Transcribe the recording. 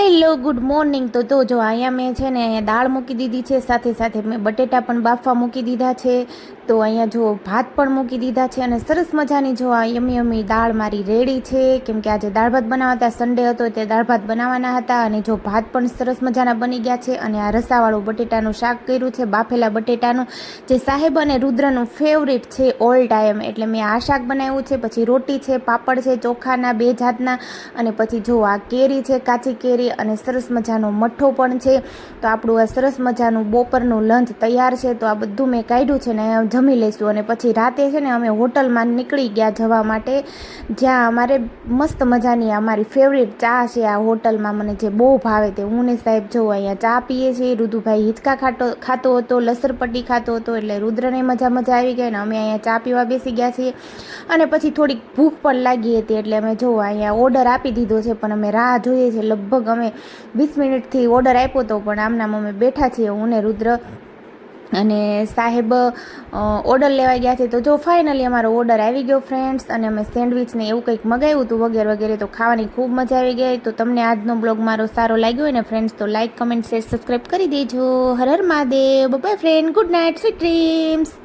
Hello good morning. તો જો અહીંયા મેં છે ને અહીંયા દાળ મૂકી દીધી છે, સાથે સાથે મેં બટેટા પણ બાફવા મૂકી દીધા છે. તો અહીંયા જો ભાત પણ મૂકી દીધા છે અને સરસ મજાની જો આ યમી યમી દાળ મારી રેડી છે, કેમ કે આજે દાળ ભાત બનાવતા સન્ડે હતો તે દાળ ભાત બનાવવાના હતા. અને જો ભાત પણ સરસ મજાના બની ગયા છે અને આ રસાવાળું બટેટાનું શાક કર્યું છે, બાફેલા બટેટાનું, જે સાહેબ અને રુદ્રનું ફેવરિટ છે ઓલ ટાઈમ. એટલે મેં આ શાક બનાવ્યું છે, પછી રોટી છે, પાપડ છે ચોખાના 2 જાતના, અને પછી જો આ કેરી છે, કાચી કેરી, અને સરસ મજાનો મઠ્ઠો પણ છે. તો આપણું આ સરસ મજાનું બપોરનું લંચ તૈયાર છે. તો આ બધું મેં કાઢ્યું છે ને જમી લઈશું. અને પછી રાતે છે ને અમે હોટલમાં નીકળી ગયા જવા માટે, જ્યાં અમારે મસ્ત મજાની અમારી ફેવરિટ ચા છે આ હોટલમાં, મને જે બહુ ભાવે તે. હું ને સાહેબ જો અહીંયા ચા પીએ છીએ. રુદુભાઈ હિંચકા ખાતો હતો, લસરપટ્ટી ખાતો હતો, એટલે રુદ્રને મજા આવી ગઈ ને અમે અહીંયા ચા પીવા બેસી ગયા છીએ. અને પછી થોડીક ભૂખ પણ લાગી હતી, એટલે અમે જો અહીંયા ઓર્ડર આપી દીધો છે, પણ અમે રાહ જોઈએ છીએ. લગભગ અમે 20 મિનિટથી ઓર્ડર આપ્યો હતો, પણ આમનામ અમે બેઠા છીએ, હું ને રુદ્ર અને સાહેબ ઓર્ડર લેવા ગયા છે. તો જો ફાઇનલી અમારો ઓર્ડર આવી ગયો ફ્રેન્ડ્સ, અને અમે સેન્ડવિચ ને એવું કંઈક મગાવ્યું હતું વગેરે વગેરે. તો ખાવાની ખૂબ મજા આવી ગઈ. તો તમને આજનો બ્લોગ મારો સારો લાગ્યો હોય ને ફ્રેન્ડ્સ, તો લાઇક કમેન્ટ શેર સબસ્ક્રાઈબ કરી દેજો. Har Har Mahadev. Bye friend, good night, sweet dreams.